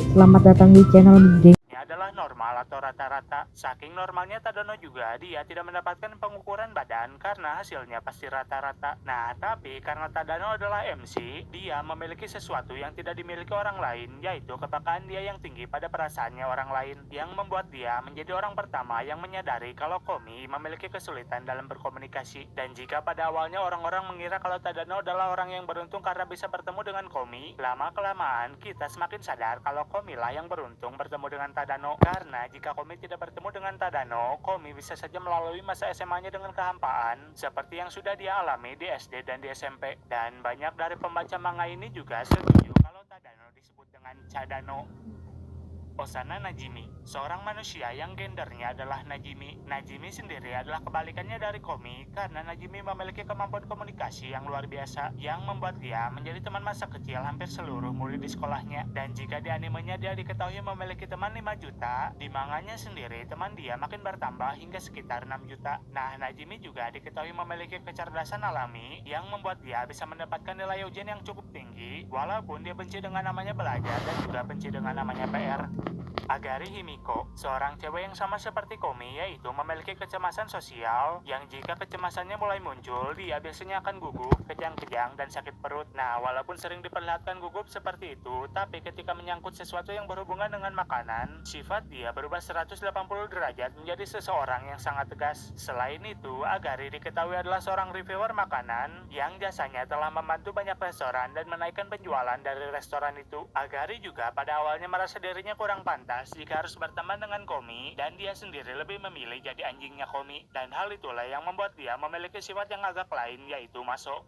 Selamat datang di channel Dek. Adalah normal atau rata-rata. Saking normalnya Tadano juga dia tidak mendapatkan pengukuran badan karena hasilnya pasti rata-rata. Nah, tapi karena Tadano adalah MC, dia memiliki sesuatu yang tidak dimiliki orang lain, yaitu kepekaan dia yang tinggi pada perasaannya orang lain, yang membuat dia menjadi orang pertama yang menyadari kalau Komi memiliki kesulitan dalam berkomunikasi. Dan jika pada awalnya orang-orang mengira kalau Tadano adalah orang yang beruntung karena bisa bertemu dengan Komi, lama-kelamaan kita semakin sadar kalau Komi lah yang beruntung bertemu dengan Tadano. Karena jika Komi tidak bertemu dengan Tadano, Komi bisa saja melalui masa SMA-nya dengan kehampaan, seperti yang sudah dia alami di SD dan di SMP. Dan banyak dari pembaca manga ini juga setuju kalau Tadano disebut dengan Chadano. Osana Najimi, seorang manusia yang gendernya adalah Najimi. Najimi sendiri adalah kebalikannya dari Komi karena Najimi memiliki kemampuan komunikasi yang luar biasa yang membuat dia menjadi teman masa kecil hampir seluruh murid di sekolahnya. Dan jika di animenya dia diketahui memiliki teman 5 juta, di manganya sendiri teman dia makin bertambah hingga sekitar 6 juta. Nah, Najimi juga diketahui memiliki kecerdasan alami yang membuat dia bisa mendapatkan nilai ujian yang cukup tinggi walaupun dia benci dengan namanya belajar dan juga benci dengan namanya PR. Agari Himiko, seorang cewek yang sama seperti Komi, yaitu memiliki kecemasan sosial yang jika kecemasannya mulai muncul, dia biasanya akan gugup, kejang-kejang, dan sakit perut. Nah, walaupun sering diperlihatkan gugup seperti itu, tapi ketika menyangkut sesuatu yang berhubungan dengan makanan, sifat dia berubah 180 derajat menjadi seseorang yang sangat tegas. Selain itu, Agari diketahui adalah seorang reviewer makanan yang jasanya telah membantu banyak restoran dan menaikkan penjualan dari restoran itu. Agari juga pada awalnya merasa dirinya kurang pantas jika harus berteman dengan Komi, dan dia sendiri lebih memilih jadi anjingnya Komi. Dan hal itulah yang membuat dia memiliki sifat yang agak lain, yaitu Maso.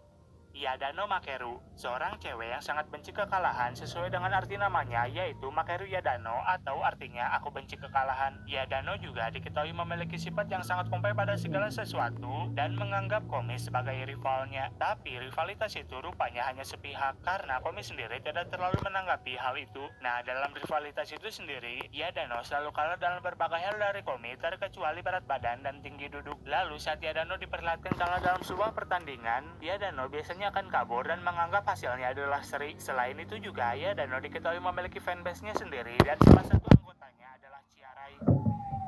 Yadano Makeru, seorang cewek yang sangat benci kekalahan sesuai dengan arti namanya, yaitu Makeru Yadano atau artinya aku benci kekalahan. Yadano juga diketahui memiliki sifat yang sangat kompai pada segala sesuatu dan menganggap Komi sebagai rivalnya. Tapi rivalitas itu rupanya hanya sepihak karena Komi sendiri tidak terlalu menanggapi hal itu. Nah, dalam rivalitas itu sendiri, Yadano selalu kalah dalam berbagai hal dari Komi terkecuali berat badan dan tinggi duduk. Lalu saat Yadano diperlihatkan kalah dalam sebuah pertandingan, Yadano biasanya akan kabur dan menganggap hasilnya adalah seri. Selain itu juga, Yadano diketahui memiliki fanbase-nya sendiri dan salah satu anggotanya adalah Chiarai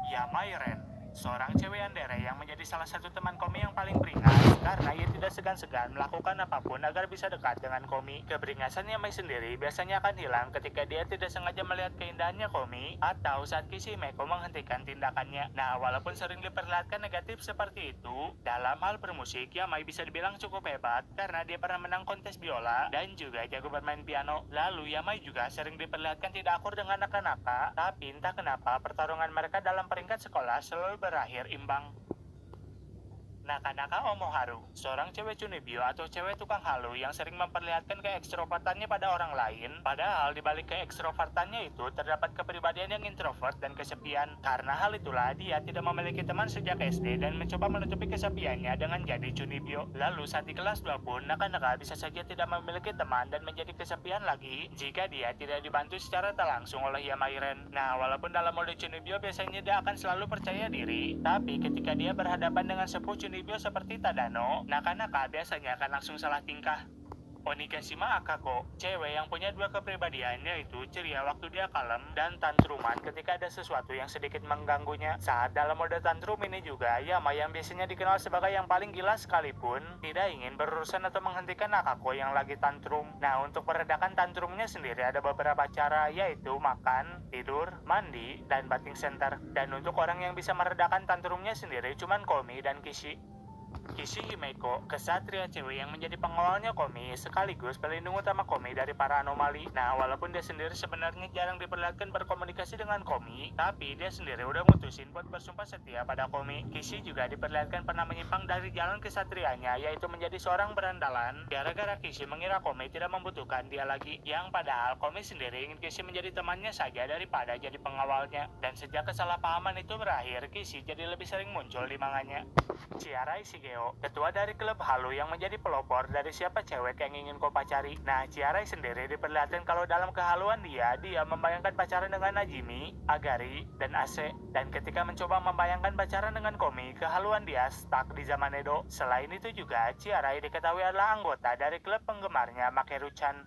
Yamairen, seorang cewek yandere yang menjadi salah satu teman Komi yang paling beringas karena ia tidak segan-segan melakukan apapun agar bisa dekat dengan Komi. Keberingasan Yamai sendiri biasanya akan hilang ketika dia tidak sengaja melihat keindahannya Komi atau saat Kishimeko menghentikan tindakannya. Nah, walaupun sering diperlihatkan negatif seperti itu, dalam hal bermusik Yamai bisa dibilang cukup hebat karena dia pernah menang kontes biola dan juga jago bermain piano. Lalu Yamai juga sering diperlihatkan tidak akur dengan Naka-Naka, tapi entah kenapa pertarungan mereka dalam peringkat sekolah selalu berakhir imbang. Naka-Naka Omoharu, seorang cewek cunibyo atau cewek tukang halu yang sering memperlihatkan keekstrovertannya pada orang lain, padahal dibalik keekstrovertannya itu terdapat kepribadian yang introvert dan kesepian. Karena hal itulah dia tidak memiliki teman sejak SD dan mencoba menutupi kesepiannya dengan jadi cunibyo. Lalu saat di kelas 2 pun, Naka-Naka bisa saja tidak memiliki teman dan menjadi kesepian lagi jika dia tidak dibantu secara tak langsung oleh Yamairen. Nah, walaupun dalam mode cunibyo biasanya dia akan selalu percaya diri, tapi ketika dia berhadapan dengan sepuh cunibyo seperti Tadano, Naka-Naka biasanya akan langsung salah tingkah. Onigashima Akako, cewek yang punya dua kepribadian, yaitu ceria waktu dia kalem dan tantruman ketika ada sesuatu yang sedikit mengganggunya. Saat dalam mode tantrum ini juga, Yama yang biasanya dikenal sebagai yang paling gila sekalipun tidak ingin berurusan atau menghentikan Akako yang lagi tantrum. Nah, untuk meredakan tantrumnya sendiri ada beberapa cara, yaitu makan, tidur, mandi, dan bathing center. Dan untuk orang yang bisa meredakan tantrumnya sendiri cuman Komi dan Kishi. Kishi Himeko, kesatria cewek yang menjadi pengawalnya Komi sekaligus pelindung utama Komi dari para anomali. Nah, walaupun dia sendiri sebenarnya jarang diperlihatkan berkomunikasi dengan Komi, tapi dia sendiri udah mutusin buat bersumpah setia pada Komi. Kishi juga diperlihatkan pernah menyimpang dari jalan kesatrianya, yaitu menjadi seorang berandalan gara-gara Kishi mengira Komi tidak membutuhkan dia lagi, yang padahal Komi sendiri ingin Kishi menjadi temannya saja daripada jadi pengawalnya. Dan sejak kesalahpahaman itu berakhir, Kishi jadi lebih sering muncul di manganya. Chiarai Shigeo, ketua dari klub halu yang menjadi pelopor dari siapa cewek yang ingin kau pacari. Nah, Chiarai sendiri diperlihatkan kalau dalam kehaluan dia membayangkan pacaran dengan Najimi, Agari, dan Ase. Dan ketika mencoba membayangkan pacaran dengan Komi, kehaluan dia stuck di zaman Edo. Selain itu juga, Chiarai diketahui adalah anggota dari klub penggemarnya Makeru-chan.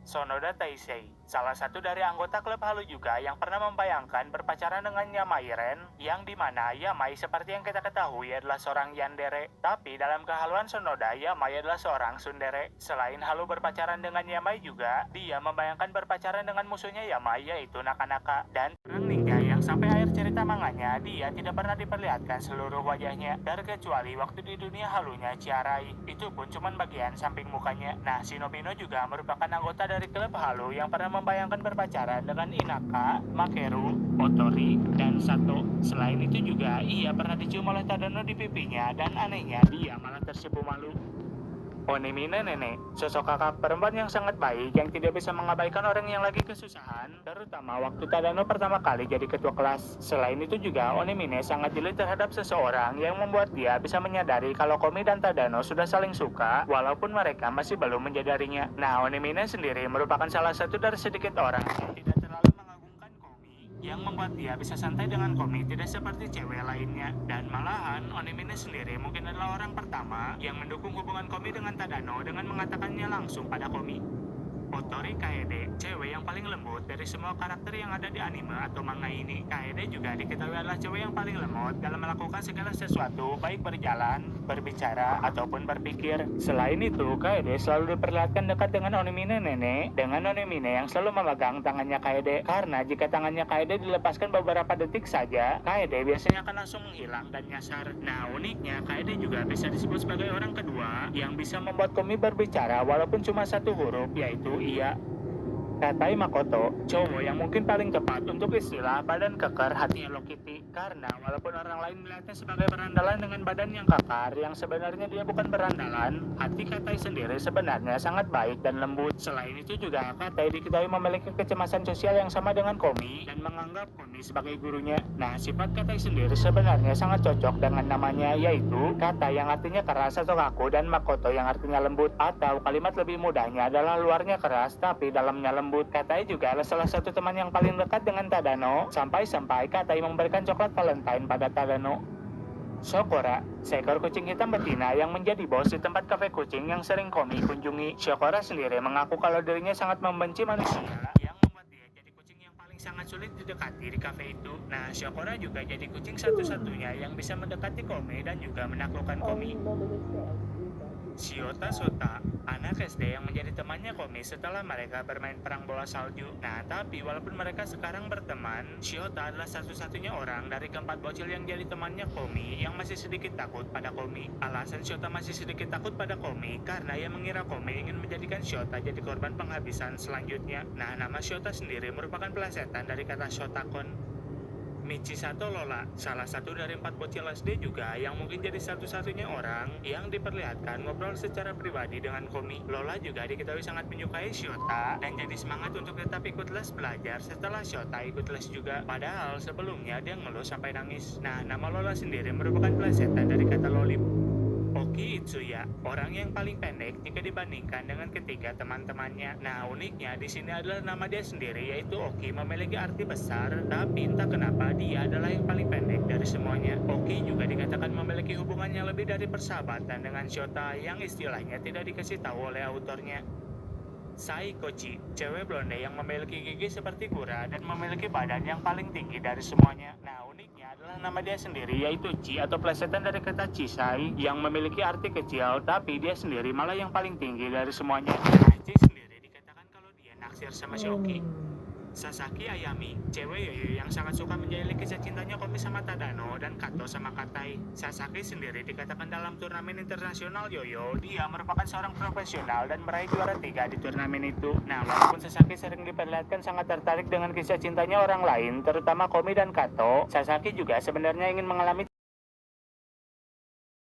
Sonoda Taisei, salah satu dari anggota klub Halu juga yang pernah membayangkan berpacaran dengan Yamai Ren, yang dimana Yamai seperti yang kita ketahui adalah seorang yandere. Tapi dalam kehaluan Sonoda, Yamai adalah seorang tsundere. Selain Halu berpacaran dengan Yamai juga, dia membayangkan berpacaran dengan musuhnya Yamai yaitu Naka-Naka. Dan perang ninja yang sampai akhir cerita manganya, dia tidak pernah diperlihatkan seluruh wajahnya, terkecuali waktu di dunia Halunya Chiarai. Itu pun cuma bagian samping mukanya. Nah, Shinobino juga merupakan anggota dari klub Halu yang pernah membayangkan berpacaran dengan Inaka, Makeru, Otori, dan Sato. Selain itu juga, ia pernah dicium oleh Tadano di pipinya dan anehnya dia malah tersipu malu. Onemine Nenek, sosok kakak perempuan yang sangat baik yang tidak bisa mengabaikan orang yang lagi kesusahan, terutama waktu Tadano pertama kali jadi ketua kelas. Selain itu juga, Onemine sangat jeli terhadap seseorang yang membuat dia bisa menyadari kalau Komi dan Tadano sudah saling suka, walaupun mereka masih belum menyadarinya. Nah, Onemine sendiri merupakan salah satu dari sedikit orang yang tidak terlalu mengagumkan Komi, yang membuat dia bisa santai dengan Komi tidak seperti cewek lainnya. Dan malahan, Onemine sendiri mungkin adalah orang pertama yang mendukung hubungan Komi dengan Tadano dengan mengatakannya langsung pada Komi. Otori Kaede, cewek yang paling lembut dari semua karakter yang ada di anime atau manga ini. Kaede juga diketahui adalah cewek yang paling lembut dalam melakukan segala sesuatu, baik berjalan, berbicara, ataupun berpikir. Selain itu, Kaede selalu diperlihatkan dekat dengan Onemine Nenek, dengan Onemine yang selalu memegang tangannya Kaede. Karena jika tangannya Kaede dilepaskan beberapa detik saja, Kaede biasanya akan langsung menghilang dan nyasar. Nah, uniknya, Kaede juga bisa disebut sebagai orang kedua yang bisa membuat Komi berbicara walaupun cuma satu huruf, yaitu iya. Katai Makoto, cowok yang mungkin paling tepat untuk istilah badan kekar hati Hello Kitty. Karena walaupun orang lain melihatnya sebagai berandalan dengan badan yang kekar, yang sebenarnya dia bukan berandalan, hati Katai sendiri sebenarnya sangat baik dan lembut. Selain itu juga, Katai diketahui memiliki kecemasan sosial yang sama dengan Komi dan menganggap Komi sebagai gurunya. Nah, sifat Katai sendiri sebenarnya sangat cocok dengan namanya, yaitu Katai yang artinya keras atau kaku dan Makoto yang artinya lembut. Atau kalimat lebih mudahnya adalah luarnya keras tapi dalamnya lembut. Katai juga adalah salah satu teman yang paling dekat dengan Tadano, sampai-sampai Katai memberikan coklat Valentine pada Tadano. Shokora, seekor kucing hitam betina yang menjadi bos di tempat kafe kucing yang sering Komi kunjungi. Shokora sendiri mengaku kalau dirinya sangat membenci manusia, yang membuat dia jadi kucing yang paling sangat sulit didekati di kafe itu. Nah, Shokora juga jadi kucing satu-satunya yang bisa mendekati Komi dan juga menaklukkan Komi. Shiota Sota, anak SD yang menjadi temannya Komi setelah mereka bermain perang bola salju. Nah, tapi walaupun mereka sekarang berteman, Shiota adalah satu-satunya orang dari keempat bocil yang jadi temannya Komi yang masih sedikit takut pada Komi. Alasan Shiota masih sedikit takut pada Komi karena ia mengira Komi ingin menjadikan Shiota jadi korban penghabisan selanjutnya. Nah, nama Shiota sendiri merupakan pelesetan dari kata Shotakon. Michisato Lola, salah satu dari 4 bocil SD juga yang mungkin jadi satu-satunya orang yang diperlihatkan ngobrol secara pribadi dengan Komi. Lola juga diketahui sangat menyukai Shiota dan jadi semangat untuk tetap ikut les belajar setelah Shiota ikut les juga. Padahal sebelumnya dia ngeluh sampai nangis. Nah, nama Lola sendiri merupakan plesetan dari kata lolip. Oki Itsuya, orang yang paling pendek jika dibandingkan dengan ketiga teman-temannya. Nah, uniknya di sini adalah nama dia sendiri, yaitu Oki memiliki arti besar, tapi entah kenapa dia adalah yang paling pendek dari semuanya. Oki juga dikatakan memiliki hubungan yang lebih dari persahabatan dengan Shota yang istilahnya tidak dikasih tahu oleh autornya. Sai Kochi, cewek blonde yang memiliki gigi seperti kura dan memiliki badan yang paling tinggi dari semuanya. Nah, uniknya adalah nama dia sendiri, yaitu Chi atau plesetan dari kata Chisai yang memiliki arti kecil, tapi dia sendiri malah yang paling tinggi dari semuanya. Nah, Chi sendiri dikatakan kalau dia naksir sama Shoki. Sasaki Ayami, cewek yoyo yang sangat suka menjalin kisah cintanya Komi sama Tadano dan Kato sama Katai. Sasaki sendiri dikatakan dalam turnamen internasional yoyo, dia merupakan seorang profesional dan meraih juara 3 di turnamen itu. Nah, walaupun Sasaki sering diperlihatkan sangat tertarik dengan kisah cintanya orang lain, terutama Komi dan Kato, Sasaki juga sebenarnya ingin mengalami